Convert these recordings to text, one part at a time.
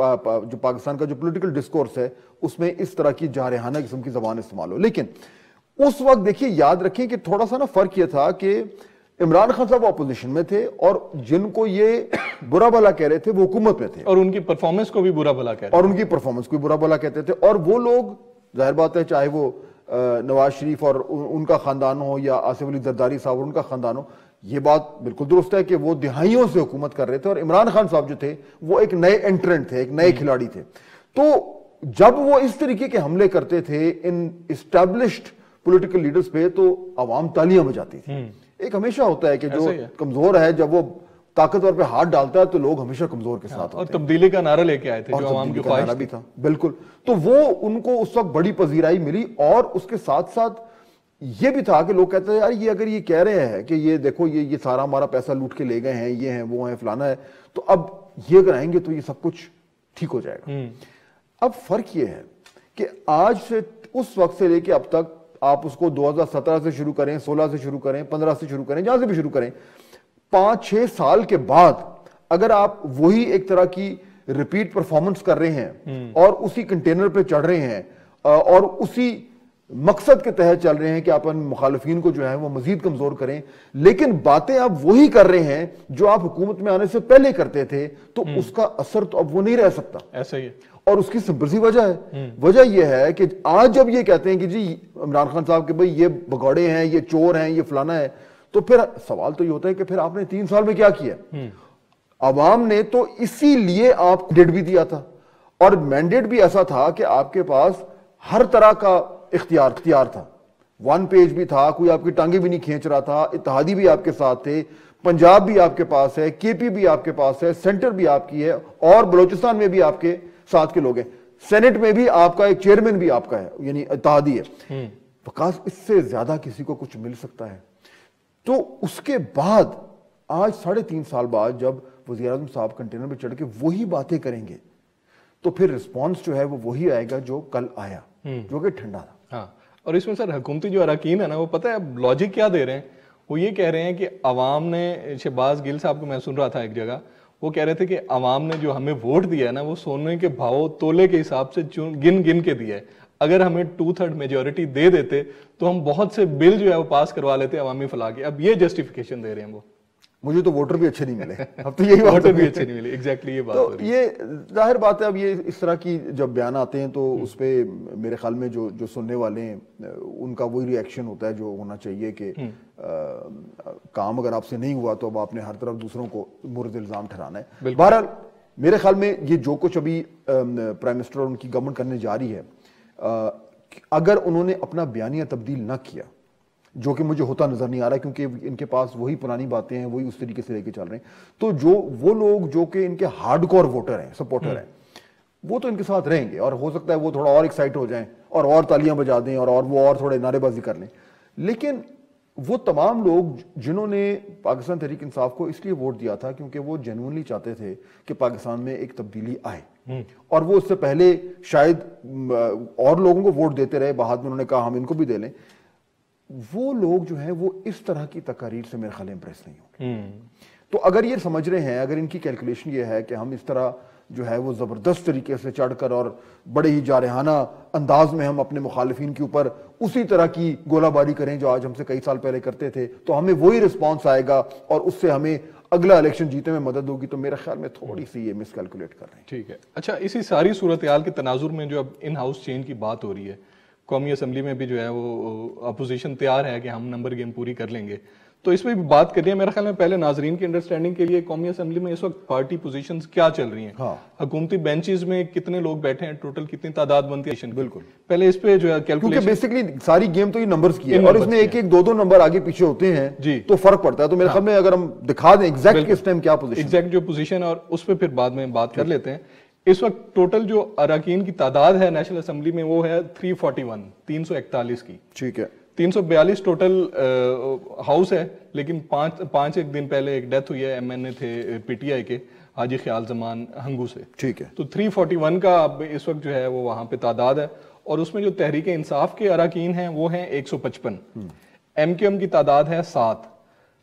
جو پاکستان کا جو پولیٹیکل ڈسکورس ہے اس میں اس طرح کی جارحانہ قسم کی زبان استعمال ہو. لیکن اس وقت دیکھیے یاد رکھیں کہ تھوڑا سا نا فرق یہ تھا کہ عمران خان صاحب اپوزیشن میں تھے اور جن کو یہ برا بھلا کہہ رہے تھے وہ حکومت میں تھے, اور ان کی پرفارمنس کو بھی برا بھلا کہتے تھے, اور ان کی پرفارمنس کو بھی برا بھلا کہتے تھے. اور وہ لوگ ظاہر بات ہے چاہے وہ نواز شریف اور ان کا خاندان ہو یا آصف علی زرداری صاحب اور ان کا خاندان ہو, یہ بات بالکل درست ہے کہ وہ دہائیوں سے حکومت کر رہے تھے, اور عمران خان صاحب جو تھے وہ ایک نئے انٹرنٹ تھے, ایک نئے کھلاڑی تھے. تو جب وہ اس طریقے کے حملے کرتے تھے ان اسٹیبلشڈ پولیٹیکل لیڈرز پہ تو عوام تالیاں بجاتی تھی. ایک ہمیشہ ہوتا ہے کہ جو کمزور ہے جب وہ طاقتور پہ ہاتھ ڈالتا ہے تو لوگ ہمیشہ کمزور کے ساتھ اور تبدیلی کا نعرہ لے کے آئے تھے جو عوام کی خواہش بھی تھا. بالکل, تو وہ ان کو اس وقت بڑی پذیرائی ملی, اور اس کے ساتھ ساتھ یہ بھی تھا کہ لوگ کہتے ہیں یار یہ اگر یہ کہہ رہے ہیں کہ یہ دیکھو یہ سارا ہمارا پیسہ لوٹ کے لے گئے ہیں, یہ ہیں وہ ہیں فلانا ہے, تو اب یہ کرائیں گے تو یہ سب کچھ ٹھیک ہو جائے گا. اب فرق یہ ہے کہ آج سے اس وقت سے لے کے اب تک آپ اس کو 2017 سے شروع کریں, 16 سے شروع کریں, 15 سے شروع کریں, جہاں سے بھی شروع کریں, 5-6 سال کے بعد اگر آپ وہی ایک طرح کی ریپیٹ پرفارمنس کر رہے ہیں اور اسی کنٹینر پہ چڑھ رہے ہیں اور اسی مقصد کے تحت چل رہے ہیں کہ آپ ان مخالفین کو جو ہے وہ مزید کمزور کریں, لیکن باتیں آپ وہی کر رہے ہیں جو آپ حکومت میں آنے سے پہلے کرتے تھے, تو اس کا اثر تو اب وہ نہیں رہ سکتا. ایسا ہی ہے. اور اس کی سمپل سی وجہ ہے, وجہ یہ ہے کہ آج جب یہ کہتے ہیں کہ جی عمران خان صاحب کہ بھئی یہ بگوڑے ہیں, یہ چور ہیں, یہ فلانا ہے, تو پھر سوال تو یہ ہوتا ہے کہ پھر آپ نے 3 سال میں کیا کیا؟ عوام نے تو اسی لیے آپ کو مینڈیٹ بھی دیا تھا, اور مینڈیٹ بھی ایسا تھا کہ آپ کے پاس ہر طرح کا اختیار تھا. 1 پیج بھی تھا, کوئی آپ کی ٹانگیں بھی نہیں کھینچ رہا تھا, اتحادی بھی آپ کے ساتھ تھے, پنجاب بھی آپ کے پاس ہے, کے پی بھی آپ کے پاس ہے, سینٹر بھی آپ کی ہے, اور بلوچستان میں بھی آپ کے ساتھ کے لوگ ہیں, سینٹ میں بھی آپ کا ایک چیئرمین بھی آپ کا ہے, یعنی اتحادی ہے. وکاس اس سے زیادہ کسی کو کچھ مل سکتا ہے؟ تو اس کے بعد آج 3.5 سال بعد جب وزیر اعظم صاحب کنٹینر پہ چڑھ کے وہی باتیں کریں گے تو پھر رسپانس جو ہے وہ وہی آئے گا جو کل آیا, جو کہ ٹھنڈا تھا. ہاں, اور اس میں سر حکومتی جو اراکین ہے نا, وہ پتہ ہے اب لاجک کیا دے رہے ہیں, وہ یہ کہہ رہے ہیں کہ عوام نے, شہباز گل صاحب کو میں سن رہا تھا ایک جگہ, وہ کہہ رہے تھے کہ عوام نے جو ہمیں ووٹ دیا ہے نا وہ سونے کے بھاؤ تولے کے حساب سے گن کے دیا ہے. اگر ہمیں 2/3 میجورٹی دے دیتے تو ہم بہت سے بل جو ہے وہ پاس کروا لیتے عوامی فلاح کے. اب یہ جسٹیفیکیشن دے رہے ہیں وہ. مجھے تو ووٹر بھی اچھے نہیں ملے, اب تو یہی ووٹر بھی اچھے نہیں ملے. ایگزیکٹلی یہ بات ہو رہی ہے. یہ ظاہر بات ہے, اب یہ اس طرح کی جب بیان آتے ہیں تو اس پہ میرے خیال میں جو سننے والے ہیں ان کا وہی ری ایکشن ہوتا ہے جو ہونا چاہیے کہ کام اگر آپ سے نہیں ہوا تو اب آپ نے ہر طرف دوسروں کو مورد الزام ٹھہرانا ہے. بہرحال میرے خیال میں یہ جو کچھ ابھی پرائم منسٹر اور ان کی گورنمنٹ کرنے جا رہی ہے, اگر انہوں نے اپنا بیانیہ تبدیل نہ کیا, جو کہ مجھے ہوتا نظر نہیں آ رہا ہے کیونکہ ان کے پاس وہی پرانی باتیں ہیں, وہی اس طریقے سے لے کے چل رہے ہیں, تو جو وہ لوگ جو کہ ان کے ہارڈ کور ووٹر ہیں, سپورٹر ہیں, وہ تو ان کے ساتھ رہیں گے, اور ہو سکتا ہے وہ تھوڑا اور ایکسائٹ ہو جائیں اور تالیاں بجا دیں اور وہ اور تھوڑے نعرے بازی کر لیں. لیکن وہ تمام لوگ جنہوں نے پاکستان تحریک انصاف کو اس لیے ووٹ دیا تھا کیونکہ وہ جینوئنلی چاہتے تھے کہ پاکستان میں ایک تبدیلی آئے, اور وہ اس سے پہلے شاید اور لوگوں کو ووٹ دیتے رہے, بعد میں انہوں نے کہا ہم ان کو بھی دے لیں, وہ لوگ جو ہیں وہ اس طرح کی تقاریر سے میرے خیال امپریس نہیں ہوں گے. تو اگر یہ سمجھ رہے ہیں, اگر ان کی کیلکولیشن یہ ہے کہ ہم اس طرح جو ہے وہ زبردست طریقے سے چڑھ کر اور بڑے ہی جارحانہ انداز میں ہم اپنے مخالفین کے اوپر اسی طرح کی گولہ باری کریں جو آج ہم سے کئی سال پہلے کرتے تھے, تو ہمیں وہی رسپانس آئے گا اور اس سے ہمیں اگلا الیکشن جیتے میں مدد ہوگی, تو میرے خیال میں تھوڑی سی یہ مس کیلکولیٹ کر رہے ہیں. ٹھیک ہے. اچھا, اسی ساری صورتحال کے تناظر میں جو اب ان ہاؤس چینج کی بات ہو رہی ہے, قومی اسمبلی میں بھی جو ہے وہ اپوزیشن تیار ہے کہ ہم نمبر گیم پوری کر لیں گے, تو اس پہ بھی بات کریے. میرے خیال میں پہلے ناظرین کی انڈرسٹینڈنگ کے لیے قومی اسمبلی میں اس وقت پارٹی پوزیشنز کیا چل رہی ہیں, حکومتی بینچز میں کتنے لوگ بیٹھے ہیں, ٹوٹل کتنی تعداد بنتی ہے. بالکل, پہلے اس پہ جو ہے کیلکولیشن, کیونکہ بیسیکلی ساری گیم تو یہ نمبرز کی ہے اور اس میں ایک ایک 2-2 نمبر آگے پیچھے ہوتے ہیں تو فرق پڑتا ہے. تو میرے خیال میں اگر ہم دکھا دیں ایگزیکٹ کس ٹائم کیا پوزیشن, ایگزیکٹ جو پوزیشن, اور اس پہ پھر بعد میں بات کر لیتے ہیں. اس وقت ٹوٹل جو اراکین کی تعداد ہے نیشنل اسمبلی میں وہ ہے 341 کی. ٹھیک ہے. 342 ٹوٹل ہاؤس ہے, لیکن 5 ایک دن پہلے ایک ڈیتھ ہوئی ہے, ایم این اے تھے پی ٹی آئی کے, حاجی خیال زمان ہنگو سے. ٹھیک ہے. تو 341 کا اب اس وقت جو ہے وہ وہاں پہ تعداد ہے, اور اس میں جو تحریک انصاف کے اراکین ہیں وہ ہیں 155, ایم کیو ایم کی تعداد ہے 7,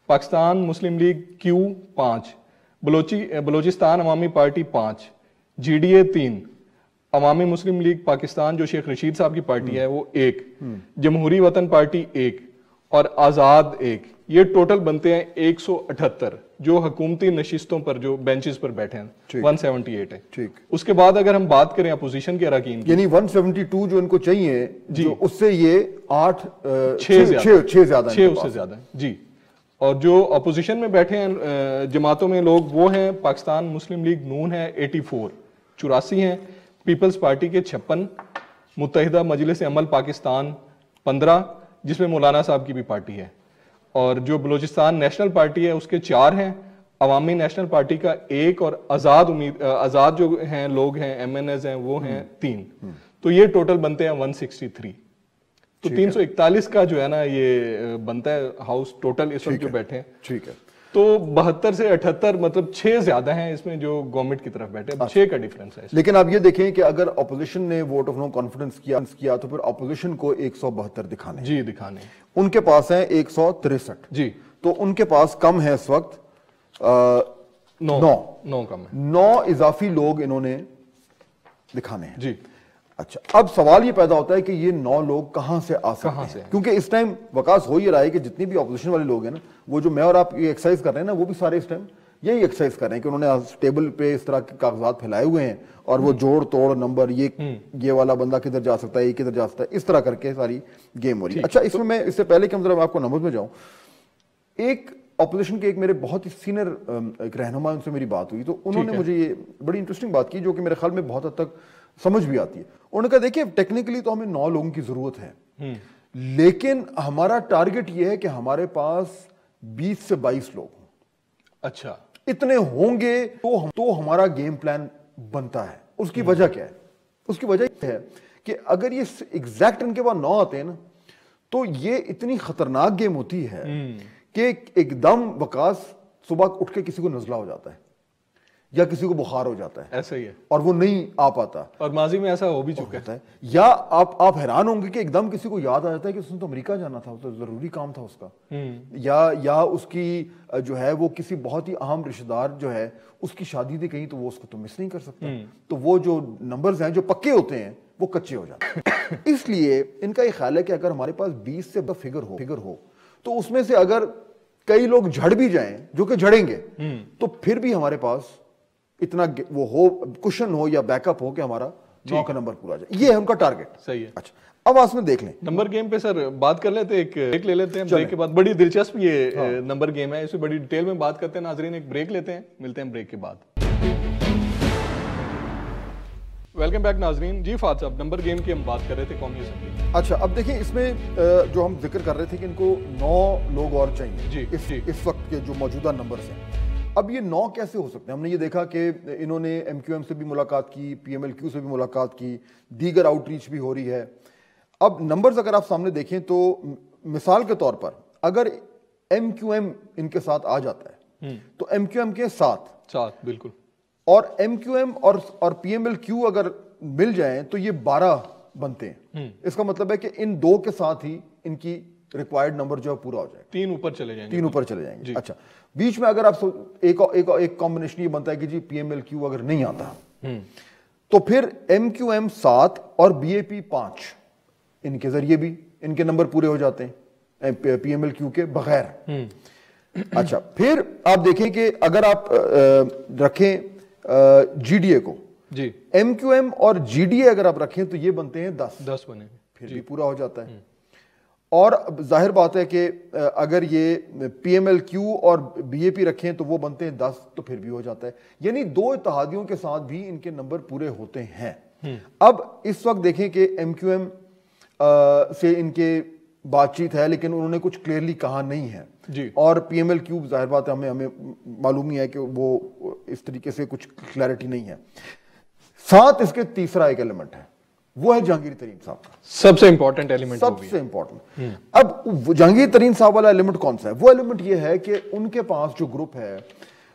پاکستان مسلم لیگ کیو 5, بلوچستان عوامی پارٹی 5, GDA 3, عوامی مسلم لیگ پاکستان جو شیخ رشید صاحب کی پارٹی ہے وہ 1, جمہوری وطن پارٹی 1 اور آزاد 1. یہ ٹوٹل بنتے ہیں 178 جو حکومتی نشستوں پر جو بینچز پر بیٹھے ہیں 178 ہے. ٹھیک. اس کے بعد اگر ہم بات کریں اپوزیشن کے اراکین کی, یعنی 172 جو ان کو چاہیے جو اس سے یہ 6 زیادہ اس سے زیادہ جی. اور جو اپوزیشن میں بیٹھے ہیں جماعتوں میں لوگ وہ ہیں پاکستان مسلم لیگ نون ہے 84 ہیں, پیپلز پارٹی کے 56, متحدہ مجلس عمل پاکستان 15 جس میں مولانا صاحب کی بھی پارٹی ہے, اور جو بلوچستان نیشنل پارٹی ہے اس کے 4 ہیں, عوامی نیشنل پارٹی کا 1 اور آزاد جو ہیں لوگ ہیں MNAs ہیں وہ ہیں 3. تو یہ ٹوٹل بنتے ہیں 163. تو 341 کا جو ہے نا یہ بنتا ہے ہاؤس ٹوٹل اس وقت جو بیٹھے ہیں. ٹھیک ہے. تو 72 سے 78 مطلب 6 زیادہ ہیں اس میں جو گورنمنٹ کی طرف بیٹھے, 6 کا ڈیفرنس ہے. لیکن آپ یہ دیکھیں کہ اگر اپوزیشن نے ووٹ آف نو کانفیڈنس کیا تو پھر اپوزیشن کو 172 دکھانے جی دکھانے ان کے پاس ہیں 163 جی. تو ان کے پاس کم ہے اس وقت 9 کم ہے, 9 اضافی لوگ انہوں نے دکھانے ہیں جی. اچھا, اب سوال یہ پیدا ہوتا ہے کہ یہ 9 لوگ کہاں سے آ سکتے ہیں, کیونکہ اس ٹائم وکاس ہو یہ رہا ہے کہ جتنی بھی اپوزیشن والے لوگ ہیں نا, وہ جو میں اور آپ یہ ایکسرسائز کر رہے ہیں نا, وہ بھی سارے اس ٹائم یہی ایکسرسائز کر رہے ہیں کہ انہوں نے ٹیبل پہ اس طرح کے کاغذات پھیلائے ہوئے ہیں اور وہ جوڑ توڑ نمبر یہ والا بندہ کدھر جا سکتا ہے, یہ کدھر جا سکتا ہے, اس طرح کر کے ساری گیم ہو رہی ہے. اچھا, اس میں اس سے پہلے کہ ہم ذرا آپ کو نمبر میں جاؤں, ایک اپوزیشن کے ایک میرے بہت ہی سینئر ایک رہنما ان سے میری بات ہوئی, تو انہوں نے مجھے یہ بڑی انٹرسٹنگ بات کی جو کہ میرے خیال میں بہت حد تک سمجھ بھی آتی ہے. انہوں نے کہا دیکھیں ٹیکنیکلی تو ہمیں 9 لوگوں کی ضرورت ہے, لیکن ہمارا ٹارگٹ یہ ہے کہ ہمارے پاس 20 سے 22 لوگ ہوں. اچھا, اتنے ہوں گے تو ہمارا گیم پلان بنتا ہے. اس کی وجہ کیا ہے؟ اس کی وجہ یہ ہے کہ اگر یہ ایگزیکٹ ان کے پاس 9 آتے ہیں نا, تو یہ اتنی خطرناک گیم ہوتی ہے کہ ایک دم وکاس صبح اٹھ کے کسی کو نزلہ ہو جاتا ہے یا کسی کو بخار ہو جاتا ہے, ایسا ہی ہے, اور وہ نہیں آ پاتا, اور ماضی میں ایسا ہو بھی چکا ہے. یا آپ حیران ہوں گے کہ ایک دم کسی کو یاد آ جاتا ہے کہ اس نے تو امریکہ جانا تھا, تو ضروری کام تھا اس کا, یا اس کی جو ہے وہ کسی بہت ہی اہم رشتہ دار جو ہے اس کی شادی تھی کہیں, تو وہ اس کو تو مس نہیں کر سکتا. تو وہ جو نمبرز ہیں جو پکے ہوتے ہیں وہ کچے ہو جاتے ہیں. اس لیے ان کا یہ خیال ہے کہ اگر ہمارے پاس 20 سے فگر ہو تو اس میں سے اگر کئی لوگ جھڑ بھی جائیں, جو کہ جھڑیں گے, تو پھر بھی ہمارے پاس اتنا وہ ہو, کشن ہو یا بیک اپ ہو کہ ہمارا 9 کا نمبر پورا جائے. یہ ہے ان کا ٹارگٹ. صحیح ہے. اچھا, اب آپ میں دیکھ لیں نمبر گیم پہ سر بات کر لیتے ہیں, ایک بریک لے لیتے ہیں. بریک کے بعد بڑی دلچسپ یہ نمبر گیم ہے, اس میں بڑی ڈیٹیل میں بات کرتے ہیں. ناظرین ایک بریک لیتے ہیں, ملتے ہیں بریک کے بعد. ویلکم بیک ناظرین. جی فہد صاحب, نمبر گیم کی ہم بات کر رہے تھے قومی اسمبلی. اچھا, اب دیکھیں اس میں جو ہم ذکر کر رہے تھے کہ ان کو 9 لوگ اور چاہیے اس وقت کے جو موجودہ نمبرز ہیں. اب یہ 9 کیسے ہو سکتے ہیں؟ ہم نے یہ دیکھا کہ انہوں نے MQM سے بھی ملاقات کی, PMLQ سے بھی ملاقات کی, دیگر آؤٹ ریچ بھی ہو رہی ہے. اب نمبرز اگر آپ سامنے دیکھیں تو مثال کے طور پر اگر MQM ان کے ساتھ آ جاتا ہے تو MQM کے 7 بالکل, اور MQM اور PMLQ اگر مل جائیں تو یہ 12 بنتے ہیں. اس کا مطلب ہے کہ ان 2 کے ساتھ ہی ان کی ریکوائرڈ نمبر جو ہے پورا ہو جائے, 3 اوپر چلے جائیں گے. اچھا, بیچ میں اگر آپ ایک کمبینیشن یہ بنتا ہے کہ جی PMLQ اگر نہیں آتا تو پھر MQM 7 اور BAP 5 ان کے ذریعے بھی ان کے نمبر پورے ہو جاتے ہیں PMLQ کے بغیر. اچھا, پھر آپ دیکھیں کہ اگر آپ رکھیں GDA کو, جی MQM اور GDA اگر آپ رکھیں تو یہ بنتے ہیں 10 بنے, پھر بھی پورا ہو جاتا ہے. اور ظاہر بات ہے کہ اگر یہ PMLQ اور BAP رکھیں تو وہ بنتے ہیں 10, تو پھر بھی ہو جاتا ہے. یعنی 2 اتحادیوں کے ساتھ بھی ان کے نمبر پورے ہوتے ہیں. اب اس وقت دیکھیں کہ MQM سے ان کے بات چیت ہے, لیکن انہوں نے کچھ کلیئرلی کہا نہیں ہے. اور PMLQ ظاہر بات ہے ہمیں معلوم ہی ہے کہ وہ اس طریقے سے کچھ کلیئرٹی نہیں ہے. ساتھ اس کے تیسرا ایک ایلیمنٹ ہے, وہ ہے جہانگیر ترین صاحب کا سب سے امپورٹنٹ ایلیمنٹ. اب جہانگیر ترین صاحب والا ایلیمنٹ کون سا ہے؟ وہ ایلیمنٹ یہ ہے کہ ان کے پاس جو گروپ ہے,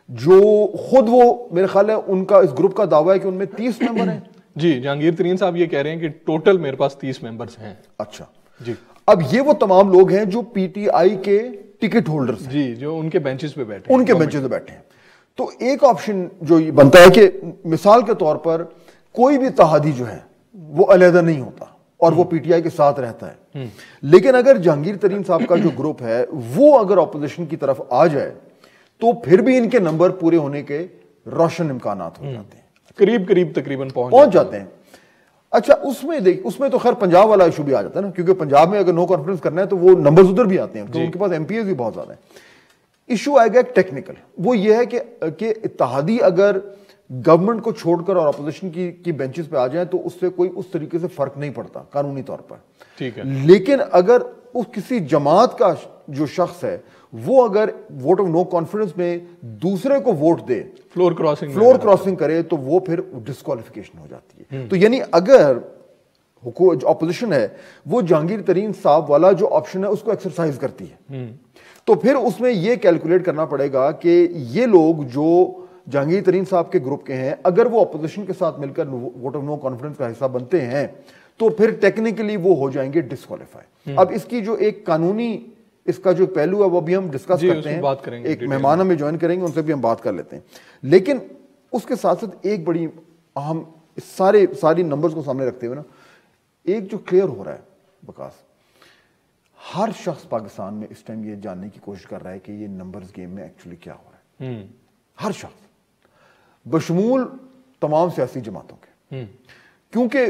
جو خود وہ میرے خیال ہے ان کا اس گروپ کا دعویٰ ہے کہ ان میں 30 ممبر ہیں. جی, جہانگیر ترین صاحب یہ کہہ رہے ہیں کہ ٹوٹل میرے پاس 30 ممبرز ہیں. اچھا جی, اب یہ وہ تمام لوگ ہیں جو PTI کے ٹکٹ ہولڈرز ہیں, جی, جو ان کے بینچز پہ بیٹھے ان کے بینچز پہ بیٹھے ہیں. تو ایک آپشن جو یہ بنتا ہے کہ مثال کے طور پر کوئی بھی اتحادی جو ہے وہ علیحدہ نہیں ہوتا اور وہ پی ٹی آئی کے ساتھ رہتا ہے، لیکن اگر جہانگیر ترین صاحب کا جو گروپ ہے وہ اگر اپوزیشن کی طرف آ جائے تو پھر بھی ان کے نمبر پورے ہونے کے روشن امکانات ہو جاتے ہیں، قریب تقریباً پہنچ جاتے ہیں۔ اچھا اس میں تو خیر پنجاب والا ایشو بھی آ جاتا ہے نا، کیونکہ پنجاب میں اگر نو کانفیڈنس کرنا ہے تو وہ نمبرز ادھر بھی آتے ہیں، تو ان کے پاس ایم پی ایز بھی بہت زیادہ ہیں۔ ایشو آئے گا ایک ٹیکنیکل، وہ یہ ہے کہ اتحادی اگر گورنمنٹ کو چھوڑ کر اور اپوزیشن کی بینچز پہ آ جائیں تو اس سے کوئی اس طریقے سے فرق نہیں پڑتا قانونی طور پر، ٹھیک ہے، لیکن اگر اس کسی جماعت کا جو شخص ہے وہ اگر ووٹ آف نو کانفیڈنس میں دوسرے کو ووٹ دے، فلور کراسنگ کرے، تو وہ پھر ڈسکوالیفیکیشن ہو جاتی ہے۔ تو یعنی اگر جو اپوزیشن ہے وہ جہانگیر ترین صاحب والا جو آپشن ہے اس کو ایکسرسائز کرتی ہے، تو پھر اس میں یہ کیلکولیٹ کرنا پڑے گا کہ یہ لوگ جو جہانگیر ترین صاحب کے گروپ کے ہیں اگر وہ اپوزیشن کے ساتھ مل کر ووٹ آف نو کانفیڈنس کا حصہ بنتے ہیں تو پھر ٹیکنیکلی وہ ہو جائیں گے ڈسکوالیفائی۔ اب اس کی جو ایک قانونی اس کا جو پہلو ہے وہ بھی ہم ڈسکس کرتے ہیں، ایک مہمان ہمیں جوائن کریں گے، ان سے بھی ہم بات کر لیتے ہیں، لیکن اس کے ساتھ ساتھ ایک بڑی اہم ساری نمبرز کو سامنے رکھتے ہوئے نا ایک جو کلیئر ہو رہا ہے بکاس، ہر شخص پاکستان میں اس ٹائم یہ جاننے کی کوشش کر رہا ہے کہ یہ نمبرز گیم میں ایکچولی کیا ہو رہا ہے، ہر شخص بشمول تمام سیاسی جماعتوں کے، کیونکہ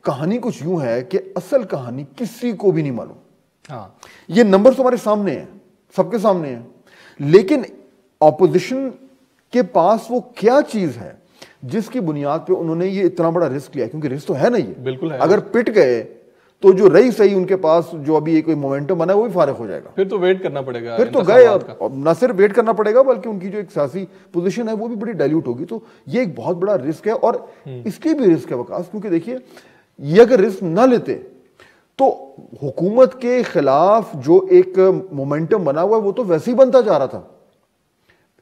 کہانی کچھ یوں ہے کہ اصل کہانی کسی کو بھی نہیں معلوم۔ یہ نمبرز ہمارے سامنے ہیں، سب کے سامنے ہیں، لیکن اپوزیشن کے پاس وہ کیا چیز ہے جس کی بنیاد پہ انہوں نے یہ اتنا بڑا رسک لیا، کیونکہ رسک تو ہے نا، یہ بالکل ہے، اگر پٹ گئے تو جو رہی صحیح ان کے پاس جو ابھی ایک مومنٹم بنا ہے وہ بھی فارغ ہو جائے گا، پھر تو ویٹ کرنا پڑے گا، پھر تو گئے، اور نہ صرف ویٹ کرنا پڑے گا بلکہ ان کی جو ایک سیاسی پوزیشن ہے وہ بھی بڑی ڈائلیوٹ ہوگی۔ تو یہ ایک بہت بڑا رسک ہے، اور اس کی بھی رسک ہے وقاص، کیونکہ دیکھیے یہ اگر رسک نہ لیتے تو حکومت کے خلاف جو ایک مومنٹم بنا ہوا ہے وہ تو ویسے ہی بنتا جا رہا تھا،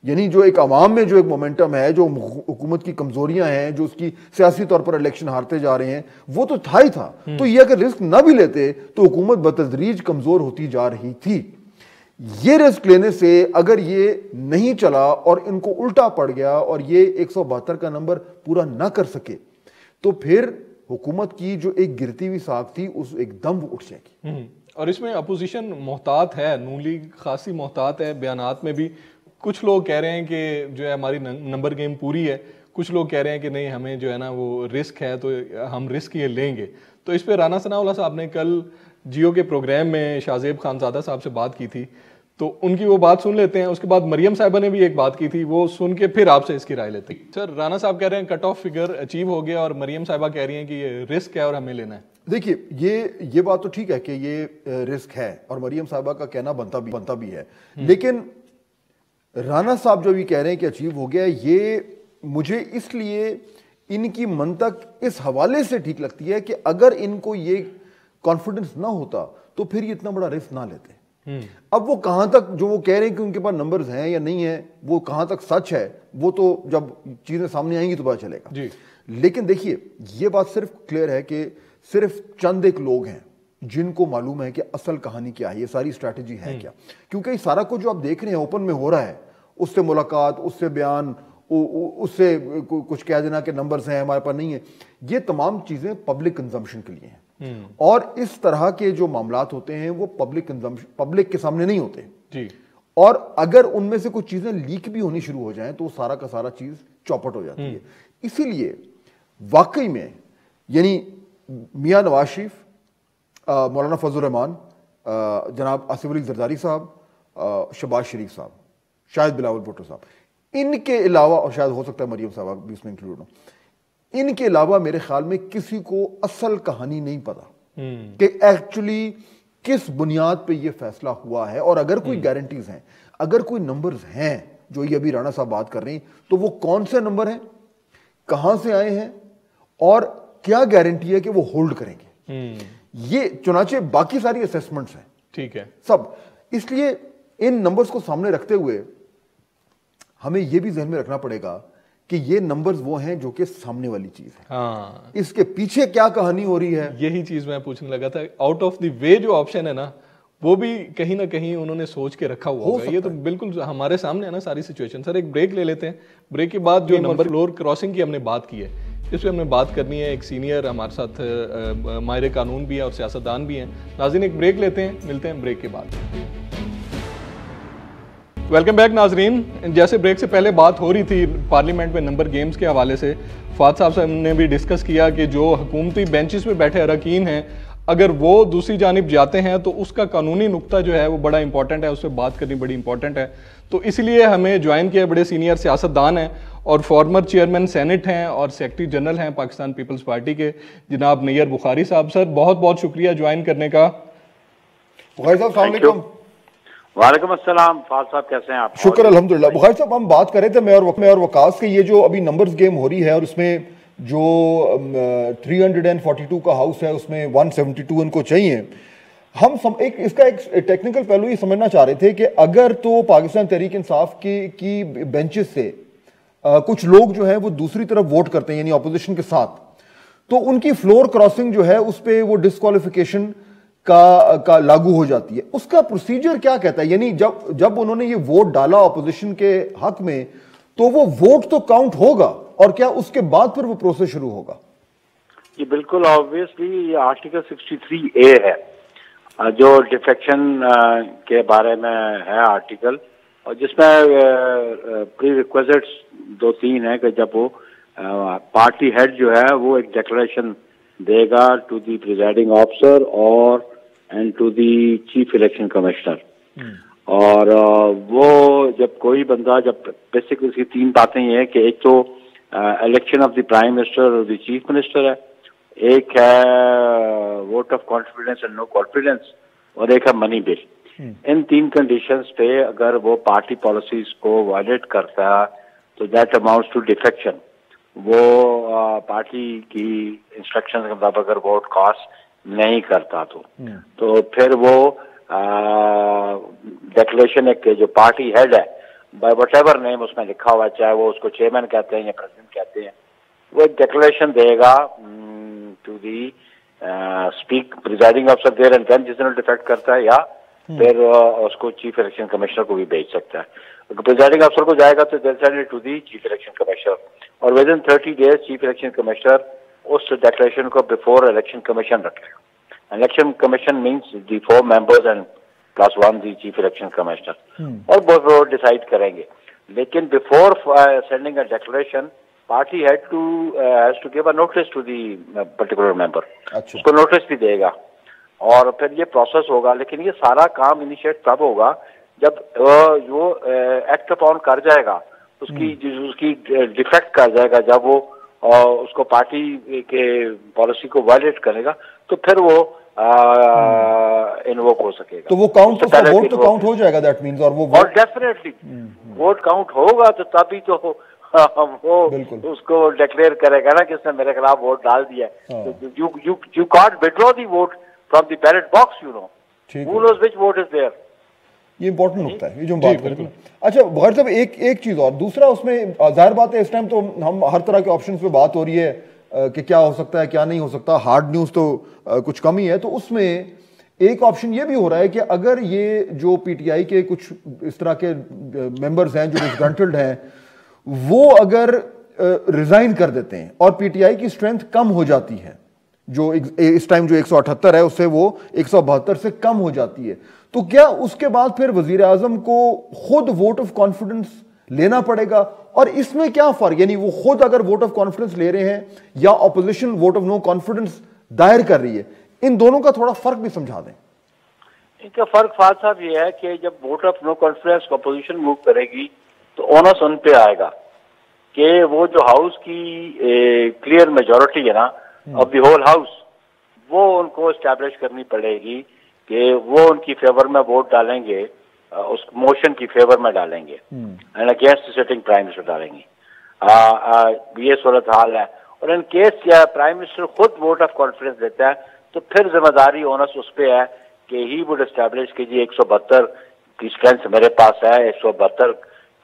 یعنی جو ایک عوام میں جو ایک مومنٹم ہے، جو حکومت کی کمزوریاں ہیں، جو اس کی سیاسی طور پر الیکشن ہارتے جا رہے ہیں، وہ تو تھا ہی تھا۔ تو یہ اگر رسک نہ بھی لیتے تو حکومت بتدریج کمزور ہوتی جا رہی تھی۔ یہ رسک لینے سے اگر یہ نہیں چلا اور ان کو الٹا پڑ گیا اور یہ 172 کا نمبر پورا نہ کر سکے تو پھر حکومت کی جو ایک گرتی ہوئی ساکھ تھی اس ایک دم اٹھ جائے گی۔ اور اس میں اپوزیشن محتاط ہے، نون لیگ خاصی محتاط ہے، بیانات میں بھی کچھ لوگ کہہ رہے ہیں کہ جو ہے ہماری نمبر گیم پوری ہے، کچھ لوگ کہہ رہے ہیں کہ نہیں ہمیں جو ہے نا وہ رسک ہے تو ہم رسک یہ لیں گے۔ تو اس پہ رانا ثناء اللہ صاحب نے کل جیو کے پروگرام میں شاہ زیب خانزادہ صاحب سے بات کی تھی، تو ان کی وہ بات سن لیتے ہیں، اس کے بعد مریم صاحبہ نے بھی ایک بات کی تھی، وہ سن کے پھر آپ سے اس کی رائے لیتے ہیں۔ سر، رانا صاحب کہہ رہے ہیں کٹ آف فگر اچیو ہو گیا اور مریم صاحبہ کہہ رہی ہیں کہ یہ رسک ہے اور ہمیں لینا ہے۔ دیکھیے یہ بات تو ٹھیک ہے کہ یہ رسک ہے اور مریم صاحبہ کا کہنا بنتا بھی ہے، لیکن رانا صاحب جو بھی کہہ رہے ہیں کہ اچیو ہو گیا، یہ مجھے اس لیے ان کی منطق اس حوالے سے ٹھیک لگتی ہے کہ اگر ان کو یہ کانفیڈنس نہ ہوتا تو پھر یہ اتنا بڑا رسک نہ لیتے۔ اب وہ کہاں تک جو وہ کہہ رہے ہیں کہ ان کے پاس نمبرز ہیں یا نہیں ہیں، وہ کہاں تک سچ ہے وہ تو جب چیزیں سامنے آئیں گی تو پتہ چلے گا۔ لیکن دیکھیے یہ بات صرف کلیئر ہے کہ صرف چند ایک لوگ ہیں جن کو معلوم ہے کہ اصل کہانی کیا ہے، یہ ساری اسٹریٹجی ہے کیا، کیونکہ یہ سارا کچھ جو آپ دیکھ رہے ہیں اوپن میں ہو رہا ہے، اس سے ملاقات، اس سے بیان، اس سے کچھ کہہ دینا کہ نمبرز ہیں ہمارے پاس نہیں ہیں، یہ تمام چیزیں پبلک کنزمپشن کے لیے ہیں، اور اس طرح کے جو معاملات ہوتے ہیں وہ پبلک کے سامنے نہیں ہوتے، اور اگر ان میں سے کچھ چیزیں لیک بھی ہونی شروع ہو جائیں تو سارا کا سارا چیز چوپٹ ہو جاتی ہے۔ اسی لیے واقعی میں یعنی میاں نواز شریف، مولانا فضل الرحمان، جناب آصف علی زرداری صاحب، شہباز شریف صاحب، شاید بلاول بھٹو صاحب، ان کے علاوہ، اور شاید ہو سکتا ہے مریم صاحب بھی اس میں انکلوڈ ہو، ان کے علاوہ میرے خیال میں کسی کو اصل کہانی نہیں پتا کہ ایکچولی کس بنیاد پہ یہ فیصلہ ہوا ہے، اور اگر کوئی گارنٹیز ہیں، اگر کوئی نمبرز ہیں جو یہ ابھی رانا صاحب بات کر رہے ہیں تو وہ کون سے نمبر ہیں، کہاں سے آئے ہیں، اور کیا گارنٹی ہے کہ وہ ہولڈ کریں گے۔ یہ چنانچہ باقی ساری اسیسمنٹس ہیں، ٹھیک ہے سب، اس لیے ان نمبرز کو سامنے رکھتے ہوئے ہمیں یہ بھی ذہن میں رکھنا پڑے گا کہ یہ نمبرز وہ ہیں جو کہ سامنے والی چیز ہے، اس کے پیچھے کیا کہانی ہو رہی ہے۔ یہی چیز میں پوچھنے لگا تھا، آؤٹ آف دی وے جو آپشن ہے نا وہ بھی کہیں نہ کہیں انہوں نے سوچ کے رکھا ہوا ہوگا. یہ تو بالکل ہمارے سامنے ہے نا ساری سچویشن. سر ایک بریک لے لیتے ہیں, بریک کے بعد جو نمبر فلور کراسنگ کی ہم نے بات کی ہے اس پہ ہم نے بات کرنی ہے. ایک سینئر ہمارے ساتھ ماہر قانون بھی ہے اور سیاستدان بھی ہیں. ناظرین ایک بریک لیتے ہیں, ملتے ہیں بریک کے بعد. ویلکم بیک ناظرین. جیسے بریک سے پہلے بات ہو رہی تھی پارلیمنٹ میں نمبر گیمز کے حوالے سے, فہد صاحب نے بھی ڈسکس کیا کہ جو حکومتی بینچز پہ بیٹھے اراکین ہیں اگر وہ دوسری جانب جاتے ہیں تو اس کا قانونی نقطہ جو ہے وہ بڑا امپورٹنٹ ہے, اس پہ بات کرنی بڑی امپورٹنٹ ہے. تو اس لیے ہمیں جوائن کیا بڑے سینئر سیاستدان ہیں اور فارمر چیئرمین سینٹ ہیں اور سیکرٹری جنرل ہیں پاکستان پیپلز پارٹی کے, جناب نیئر بخاری صاحب. سر بہت بہت شکریہ جوائن کرنے کا. بخاری صاحب السلام علیکم. وعلیکم السلام. فہد صاحب کیسے ہیں آپ؟ شکر الحمدللہ. بخاری صاحب ہم بات کر رہے تھے میں اور وقاص کے, یہ جو ابھی نمبرز گیم ہو رہی ہے اور اس میں جو 342 کا ہاؤس ہے اس میں 172 ان کو چاہیے. ہم اس کا ایک ٹیکنیکل پہلو یہ سمجھنا چاہ رہے تھے کہ اگر تو پاکستان تحریک انصاف کی بینچز سے کچھ لوگ جو ہیں وہ دوسری طرف ووٹ کرتے ہیں یعنی اپوزیشن کے ساتھ, تو ان کی فلور کراسنگ جو ہے اس پہ وہ ڈسکوالیفیکیشن کا لاگو ہو جاتی ہے. اس کا پروسیجر کیا کہتا ہے؟ یعنی جب انہوں نے یہ ووٹ ڈالا اپوزیشن کے حق میں تو وہ ووٹ تو کاؤنٹ ہوگا, اور کیا اس کے بعد پھر وہ پروسیس شروع ہوگا؟ یہ بالکل آبویسلی یہ آرٹیکل 63A ہے جو ڈیفیکشن کے بارے میں ہے آرٹیکل, اور جس میں پری ریکویزٹس 2-3 ہیں کہ جب وہ پارٹی ہیڈ جو ہے وہ ایک ڈیکلریشن دے گا ٹو دی پریزائڈنگ آفیسر اور and to the chief election commissioner. اور وہ جب کوئی بندہ جب بیسک اس کی 3 باتیں یہ ہیں کہ ایک تو election of the prime minister اور دی چیف منسٹر ہے, ایک ہے vote of confidence and no confidence, اور ایک ہے منی بل. ان 3 کنڈیشنز پہ اگر وہ پارٹی پالیسیز کو وائلیٹ کرتا ہے تو دیٹ اماؤنٹس ٹو ڈیفیکشن. وہ پارٹی کی انسٹرکشن کے مطابق اگر ووٹ کاسٹ نہیں کرتا تو پھر وہ ڈیکلیریشن ایک جو پارٹی ہیڈ ہے بائی وٹ ایور نیم اس میں لکھا ہوا ہے, چاہے وہ اس کو چیئرمین کہتے ہیں یا پریزیڈنٹ کہتے ہیں, وہ ایک ڈیکلیریشن دے گا to the presiding officer there and then جس نے ڈیفیکٹ کرتا ہے, یا پھر اس کو چیف الیکشن کمشنر کو بھی بھیج سکتا ہے. پریزائڈنگ افسر کو جائے گا تو will send to the chief election commissioner, اور within 30 days chief election commissioner اس ڈیکلیریشن کو بفور الیکشن کمیشن رکھے گا. Election commission means the 4 members and +1 the chief election commissioner, اور وہ ڈیسائیڈ کریں گے. لیکن before sending a declaration party head has to give a notice to the particular member, اس کو نوٹس بھی دے گا اور پھر یہ پروسیس ہوگا. لیکن یہ سارا کام انیشیٹ تب ہوگا جب وہ ایکٹ اپون کر جائے گا, اس کی ڈیفیکٹ کر جائے گا, جب وہ اس کو پارٹی کے پالیسی کو وائلیٹ کرے گا تو پھر وہ انووک ہو سکے گا. تو وہ کاؤنٹ ووٹ تو کاؤنٹ ہو جائے گا, دیٹ مینز, اور ڈیفینیٹلی ووٹ کاؤنٹ ہوگا تو تبھی تو وہ اس کو ڈکلیئر کرے گا نا کہ اس نے میرے خلاف ووٹ ڈال دیا. You can't withdraw the vote from the ballot box, you know who knows which vote is there. یہ امپورٹنٹ نقطہ ہے یہ جو ہم بات کرتے ہیں. اچھا بخاری صاحب ایک چیز اور, دوسرا اس میں ظاہر بات ہے اس ٹائم تو ہم ہر طرح کے آپشنز پہ بات ہو رہی ہے کہ کیا ہو سکتا ہے کیا نہیں ہو سکتا, ہارڈ نیوز تو کچھ کم ہی ہے. تو اس میں ایک آپشن یہ بھی ہو رہا ہے کہ اگر یہ جو پی ٹی آئی کے کچھ اس طرح کے ممبرز ہیں جو ڈسگرنٹلڈ ہیں وہ اگر ریزائن کر دیتے ہیں اور پی ٹی آئی کی اسٹرینتھ کم ہو جاتی ہے, جو اس ٹائم جو 178 ہے اس سے وہ 172 سے کم ہو جاتی ہے, تو کیا اس کے بعد پھر وزیر اعظم کو خود ووٹ آف کانفیڈنس لینا پڑے گا؟ اور اس میں کیا فرق, یعنی وہ خود اگر ووٹ آف کانفیڈنس لے رہے ہیں یا opposition vote of no confidence دائر کر رہی ہے, ان دونوں کا تھوڑا فرق بھی سمجھا دیں. ان کا فرق فہد صاحب یہ ہے کہ جب vote of no confidence opposition move کرے گی تو اونس ان پہ آئے گا کہ وہ جو ہاؤس کی کلیئر میجورٹی ہے نا آف دی ہول ہاؤس, وہ ان کو اسٹیبلش کرنی پڑے گی کہ وہ ان کی فیور میں ووٹ ڈالیں گے, اس موشن کی فیور میں ڈالیں گے and against sitting prime minister ڈالیں گے. یہ صورتحال ہے. اور ان کیس پرائم منسٹر خود ووٹ آف کانفیڈنس دیتا ہے تو پھر ذمہ داری اونس اس پہ ہے کہ ہی وڈ اسٹیبلش کہ جی 172 کی اسٹرینتھ میرے پاس ہے, 172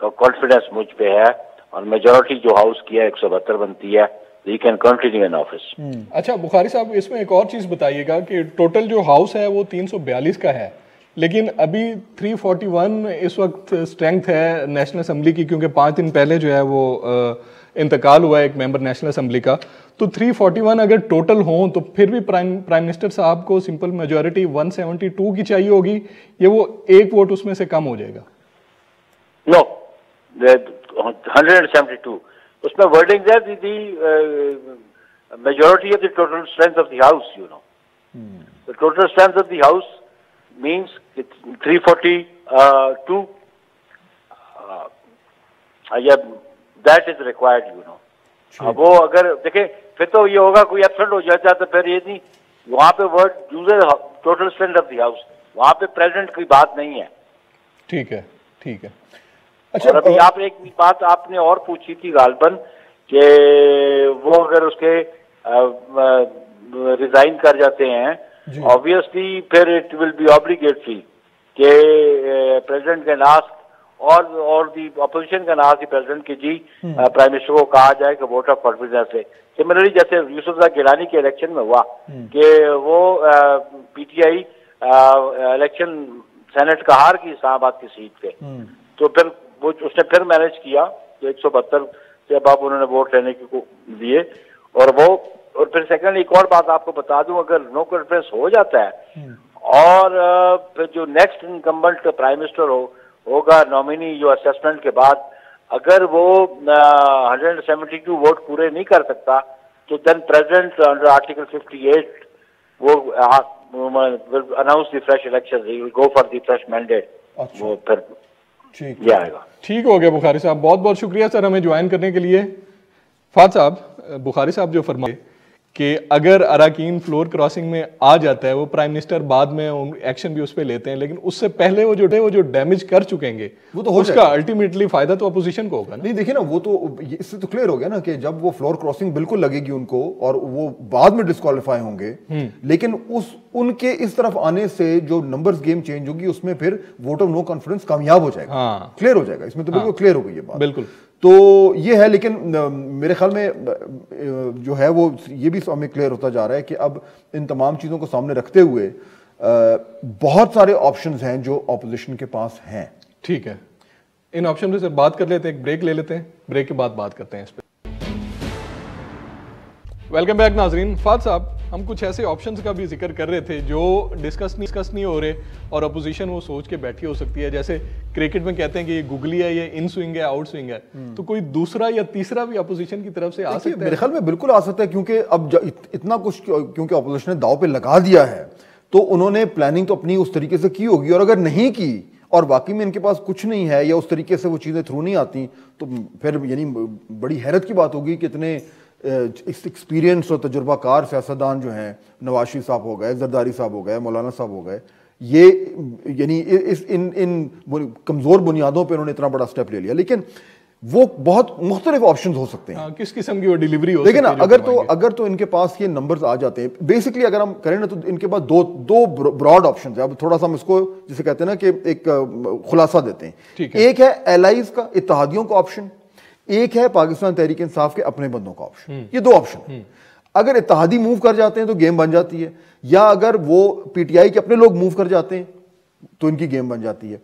کا کانفیڈنس مجھ پہ ہے, اور میجورٹی جو ہاؤس کی ہے 172 بنتی ہے, you can continue in office. اچھا بخاری صاحب اس میں ایک اور چیز بتائیے گا کہ ٹوٹل جو ہاؤس ہے وہ 342 کا ہے, لیکن ابھی 341 اس وقت اسٹرینتھ ہے نیشنل اسمبلی کی, کیونکہ 5 دن پہلے جو ہے وہ انتقال ہوا ہے ایک ممبر نیشنل اسمبلی کا. تو 341 اگر ٹوٹل ہوں تو پھر بھی پرائم منسٹر صاحب کو سمپل میجورٹی 172 کی چاہیے ہوگی, یا وہ ایک ووٹ اس میں سے کم ہو جائے گا؟ نو 172. اس میں ورڈنگ ہے دی majority of the total strength of the house, you know. The total strength of the house means it's 342. That is required, you know. اب وہ اگر دیکھیں پھر تو یہ ہوگا کوئی ایبسنٹ ہو جاتا ہے تو پھر یہ نہیں, وہاں پہ ورڈ یوز ہے total strength of the house, وہاں پہ پریزیڈنٹ کی بات نہیں ہے. ٹھیک ہے, ٹھیک ہے. اور ابھی آپ ایک بات آپ نے اور پوچھی تھی غالباً کہ وہ اگر اس کے ریزائن کر جاتے ہیں, obviously پھر it will be obligatory کہ پریزیڈنٹ کے ناس اور دی اپوزیشن کا ناس دی پریزیڈنٹ کی جی پرائم منسٹر کو کہا جائے کہ ووٹ آف کانفیڈنس سے. سملرلی جیسے یوسف زائی گیلانی کے الیکشن میں ہوا کہ وہ P T I election senate کا ہار کی اسلام آباد کی سیٹ پہ, تو پھر وہ اس نے پھر مینج کیا 172 سے اب انہوں نے ووٹ لینے کو دیے. اور پھر سیکنڈ ایک اور بات آپ کو بتا دوں, اگر نو کانفیڈنس ہو جاتا ہے اور پھر جو نیکسٹ انکمبنٹ پرائم منسٹر ہوگا نامینی جو اسسمنٹ کے بعد, اگر وہ 172 ووٹ پورے نہیں کر سکتا تو دین پریزیڈنٹ انڈر آرٹیکل 58 وہ announce the fresh election, he will go for the fresh mandate. وہ پھر یہ آئے گا. ٹھیک ہو گیا بخاری صاحب, بہت بہت شکریہ سر ہمیں جوائن کرنے کے لیے. فہد صاحب, بخاری صاحب جو فرمائے کہ اگر اراکین فلور کراسنگ میں آ جاتا ہے, وہ پرائم منسٹر بعد میں ایکشن بھی اس پہ لیتے ہیں, لیکن اس سے پہلے وہ جو ڈیمیج کر چکیں گے وہ تو اس کا الٹیمیٹلی فائدہ تو اپوزیشن کو ہوگا نا. نہیں دیکھیں نا, وہ تو اس سے تو کلیئر ہو گیا نا کہ جب وہ فلور کراسنگ بالکل لگے گی ان کو اور وہ بعد میں ڈسکوالیفائی ہوں گے, لیکن ان کے اس طرف آنے سے جو نمبرز گیم چینج ہوگی اس میں پھر ووٹ آف نو کانفیڈنس کامیاب ہو جائے گا, کلیئر ہو جائے گا. اس میں تو بالکل کلیئر ہو گئی یہ بات. بالکل تو یہ ہے, لیکن میرے خیال میں جو ہے وہ یہ بھی ہمیں کلیئر ہوتا جا رہا ہے کہ اب ان تمام چیزوں کو سامنے رکھتے ہوئے بہت سارے آپشنز ہیں جو اپوزیشن کے پاس ہیں. ٹھیک ہے, ان آپشن پہ سر بات کر لیتے ہیں, ایک بریک لے لیتے ہیں, بریک کے بعد بات کرتے ہیں اس پہ. ویلکم بیک ناظرین. فہد صاحب, ہم کچھ ایسے آپشنز کا بھی ذکر کر رہے تھے جو ڈسکس نہیں ہو رہے اور اپوزیشن وہ سوچ کے بیٹھی ہو سکتی ہے. جیسے کرکٹ میں کہتے ہیں کہ یہ گگلی ہے, یہ ان سوئنگ ہے, آؤٹ سوئنگ ہے, تو کوئی دوسرا یا تیسرا بھی اپوزیشن کی طرف سے آ سکتا ہے. میرے خیال میں بالکل آ سکتا ہے, کیونکہ اب اتنا کچھ کیونکہ اپوزیشن نے داؤ پہ لگا دیا ہے تو انہوں نے پلاننگ تو اپنی اس طریقے سے کی ہوگی, اور اگر نہیں کی اور واقعی میں ان کے پاس کچھ نہیں ہے یا اس طریقے سے وہ چیزیں تھرو نہیں آتی تو پھر یعنی بڑی حیرت کی بات ہوگی کہ اتنے ایکسپیرینس اور تجربہ کار سیاستدان جو ہیں, نواز شریف صاحب ہو گئے, زرداری صاحب ہو گئے, مولانا صاحب ہو گئے, یہ یعنی ان کمزور بنیادوں پہ انہوں نے اتنا بڑا سٹیپ لے لیا. لیکن وہ بہت مختلف آپشنز ہو سکتے ہیں, کس قسم کی وہ ڈیلیوری ہو سکتی ہے. لیکن اگر تو ان کے پاس یہ نمبرز آ جاتے ہیں, بیسکلی اگر ہم کریں نا تو ان کے پاس دو براڈ آپشنز ہیں. اب تھوڑا سا ہم اس کو جسے کہتے ہیں نا کہ ایک خلاصہ دیتے ہیں. ایک ہے ایلائز کا, اتحادیوں کا آپشن, ایک ہے پاکستان تحریک انصاف کے اپنے بندوں کا آپشن. یہ دو آپشن. اگر اتحادی موو کر جاتے ہیں تو گیم بن جاتی ہے, یا اگر وہ پی ٹی آئی کے اپنے لوگ موو کر جاتے ہیں تو ان کی گیم بن جاتی ہے.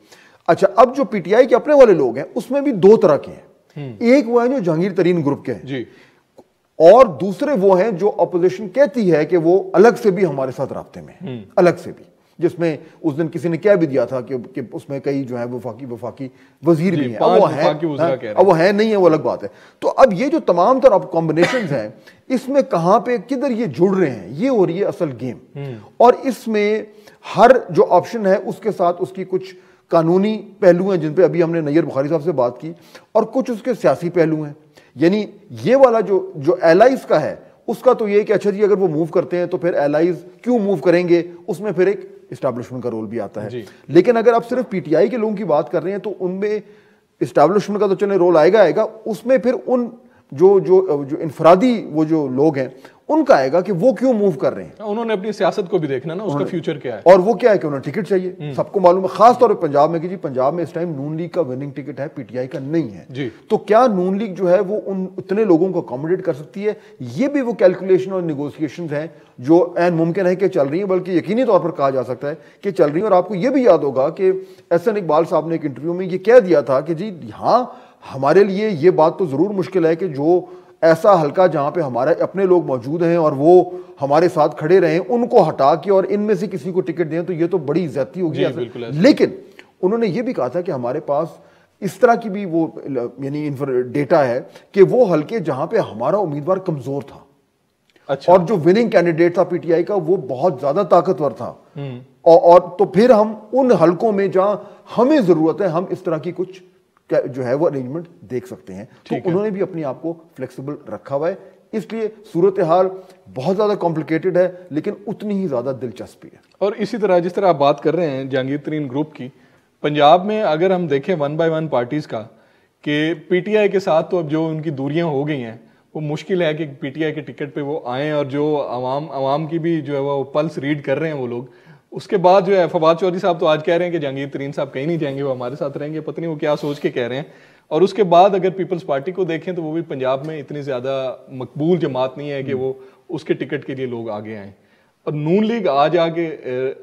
اچھا, اب جو پی ٹی آئی کے اپنے والے لوگ ہیں اس میں بھی دو طرح کے ہیں. ایک وہ ہیں جو جہانگیر ترین گروپ کے ہیں, اور دوسرے وہ ہیں جو اپوزیشن کہتی ہے کہ وہ الگ سے بھی ہمارے ساتھ رابطے میں ہیں, الگ سے بھی, جس میں اس دن کسی نے کہہ بھی دیا تھا کہ اس میں کئی جو ہے وفاقی وزیر بھی ہیں. اب وہ ہے نہیں ہے, وہ الگ بات ہے. تو اب یہ جو تمام تر کمبینیشنز ہیں, اس میں کہاں پہ کدھر یہ جڑ رہے ہیں, یہ ہو رہی ہے اصل گیم. اور اس میں ہر جو آپشن ہے اس کے ساتھ اس کی کچھ قانونی پہلو ہیں جن پہ ابھی ہم نے نیئر بخاری صاحب سے بات کی, اور کچھ اس کے سیاسی پہلو ہیں. یعنی یہ والا جو ایلائز کا ہے اس کا تو یہ کہ اچھا جی اگر وہ موو کرتے ہیں تو پھر ایلائز کیوں موو کریں گے, اس میں پھر ایک اسٹیبلشمنٹ کا رول بھی آتا ہے. لیکن اگر آپ صرف پی ٹی آئی کے لوگوں کی بات کر رہے ہیں تو ان میں اسٹیبلشمنٹ کا تو چلے رول آئے گا, اس میں پھر ان جو انفرادی وہ جو لوگ ہیں ان کا آئے گا کہ وہ کیوں موو کر رہے ہیں. انہوں نے اپنی سیاست کو بھی دیکھنا نا, اس کا فیوچر کیا ہے, اور وہ کیا ہے کہ انہیں ٹکٹ چاہیے. سب کو معلوم ہے خاص طور پہ پنجاب میں کہ جی پنجاب میں اس ٹائم نون لیگ کا وننگ ٹکٹ ہے, پی ٹی آئی کا نہیں ہے. تو کیا نون لیگ جو ہے وہ ان اتنے لوگوں کو اکوموڈیٹ کر سکتی ہے؟ یہ بھی وہ کیلکولیشن اور نیگوسیشنز ہیں جو عین ممکن ہے کہ چل رہی ہیں, بلکہ یقینی طور پر کہا جا سکتا ہے کہ چل رہی ہیں. اور آپ کو یہ بھی یاد ہوگا کہ احسن اقبال صاحب نے ایک انٹرویو میں یہ کہہ دیا تھا کہ جی ہاں ہمارے لیے یہ بات تو ضرور مشکل ہے کہ جو ایسا حلقہ جہاں پہ ہمارے اپنے لوگ موجود ہیں اور وہ ہمارے ساتھ کھڑے رہیں, ان کو ہٹا کے اور ان میں سے کسی کو ٹکٹ دیں تو یہ تو بڑی زیادتی ہوگی. لیکن انہوں نے یہ بھی کہا تھا کہ ہمارے پاس اس طرح کی بھی وہ یعنی ڈیٹا ہے کہ وہ حلقے جہاں پہ ہمارا امیدوار کمزور تھا اور جو وننگ کینڈیڈیٹ تھا پی ٹی آئی کا وہ بہت زیادہ طاقتور تھا, اور تو پھر ہم ان حلقوں میں جہاں ہمیں ضرورت ہے ہم اس طرح کی کچھ جو ہے وہ ارینجمنٹ دیکھ سکتے ہیں. تو انہوں نے بھی اپنے آپ کو فلیکسیبل رکھا ہوا ہے. اس لیے صورتحال بہت زیادہ کمپلیکیٹڈ ہے لیکن اتنی ہی زیادہ دلچسپی ہے. اور اسی طرح جس طرح آپ بات کر رہے ہیں جہانگیر ترین گروپ کی, پنجاب میں اگر ہم دیکھیں 1 بائی 1 پارٹیز کا کہ پی ٹی آئی کے ساتھ تو اب جو ان کی دوریاں ہو گئی ہیں وہ مشکل ہے کہ پی ٹی آئی کے ٹکٹ پہ وہ آئیں, اور جو عوام کی بھی جو ہے وہ پلس ریڈ کر رہے ہیں وہ لوگ. اس کے بعد جو ہے فواد چودھری صاحب تو آج کہہ رہے ہیں کہ جہانگیر ترین صاحب کہیں نہیں جائیں گے, وہ ہمارے ساتھ رہیں گے, پتہ نہیں وہ کیا سوچ کے کہہ رہے ہیں. اور اس کے بعد اگر پیپلز پارٹی کو دیکھیں تو وہ بھی پنجاب میں اتنی زیادہ مقبول جماعت نہیں ہے کہ وہ اس کے ٹکٹ کے لیے لوگ آگے آئیں. اور نون لیگ آج آگے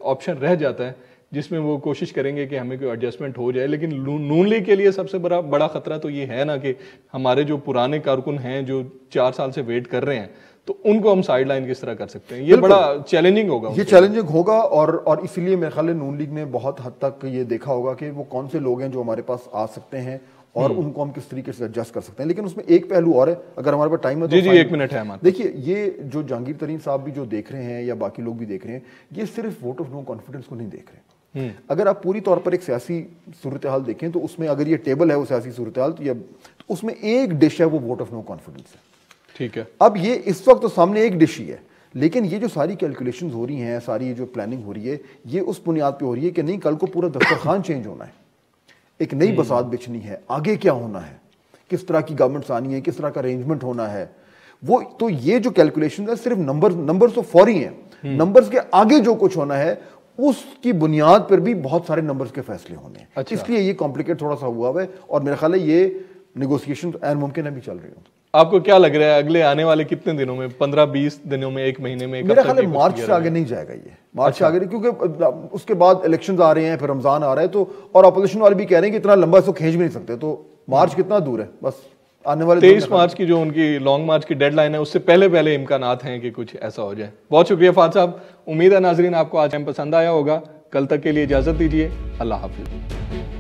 آپشن رہ جاتا ہے جس میں وہ کوشش کریں گے کہ ہمیں کوئی ایڈجسٹمنٹ ہو جائے. لیکن نون لیگ کے لیے سب سے بڑا خطرہ تو یہ ہے نا کہ ہمارے جو پرانے کارکن ہیں جو 4 سال سے ویٹ کر رہے ہیں, تو ان کو ہم سائیڈ لائن کس طرح کر سکتے ہیں؟ یہ بڑا چیلنجنگ ہوگا. یہ چیلنجنگ ہوگا اور اسی لیے میرے خیال ہے نون لیگ نے بہت حد تک یہ دیکھا ہوگا کہ وہ کون سے لوگ ہیں جو ہمارے پاس آ سکتے ہیں اور ان کو ہم کس طریقے سے ایڈجسٹ کر سکتے ہیں. لیکن اس میں ایک پہلو اور ہے, اگر ہمارے پاس ٹائم ہے تو 1 منٹ ہے ہمارے. دیکھیے یہ جو جہانگیر ترین صاحب بھی جو دیکھ رہے ہیں یا باقی لوگ بھی دیکھ رہے ہیں, یہ صرف ووٹ آف نو کانفیڈنس کو نہیں دیکھ رہے. اگر آپ پوری طور پر ایک سیاسی صورتحال دیکھیں تو اس میں اگر یہ ٹیبل ہے وہ سیاسی صورتحال تو اس میں ایک ڈش ہے وہ ووٹ آف نو کانفیڈنس ہے. ٹھیک ہے, اب یہ اس وقت تو سامنے ایک ڈش ہی ہے, لیکن یہ جو ساری کیلکولیشنز ہو رہی ہیں, ساری جو پلاننگ ہو رہی ہے, یہ اس بنیاد پہ ہو رہی ہے کہ نہیں کل کو پورا دسترخوان چینج ہونا ہے, ایک نئی بساط بچھنی ہے, آگے کیا ہونا ہے, کس طرح کی گورنمنٹس آنی ہے, کس طرح کا ارینجمنٹ ہونا ہے. وہ تو یہ جو کیلکولیشن ہے صرف نمبرز تو فوری ہیں, نمبرز کے آگے جو کچھ ہونا ہے اس کی بنیاد پر بھی بہت سارے نمبرز کے فیصلے ہونے ہیں. اس لیے یہ کمپلیکیٹ تھوڑا سا ہوا ہے, اور میرا خیال ہے یہ نیگوسیشن عین ممکن ہے بھی چل رہی ہوں. آپ کو کیا لگ رہا ہے اگلے آنے والے کتنے دنوں میں, 15-20 دنوں میں, 1 مہینے میں؟ میرا خیال ہے مارچ سے آگے نہیں جائے گا, یہ مارچ سے آگے, کیونکہ اس کے بعد الیکشنز آ رہے ہیں, پھر رمضان آ رہا ہے, تو اور اپوزیشن والے بھی کہہ رہے ہیں کہ اتنا لمبا اس کو کھینچ بھی نہیں سکتے, تو مارچ کتنا دور ہے, بس آنے والے 23 مارچ کی جو ان کی لانگ مارچ کی ڈیڈ لائن ہے اس سے پہلے امکانات ہیں کہ کچھ ایسا ہو جائے. بہت شکریہ فہد صاحب. امید ہے ناظرین آپ کو آج پسند آیا ہوگا. کل تک کے لیے اجازت دیجیے. اللہ حافظ.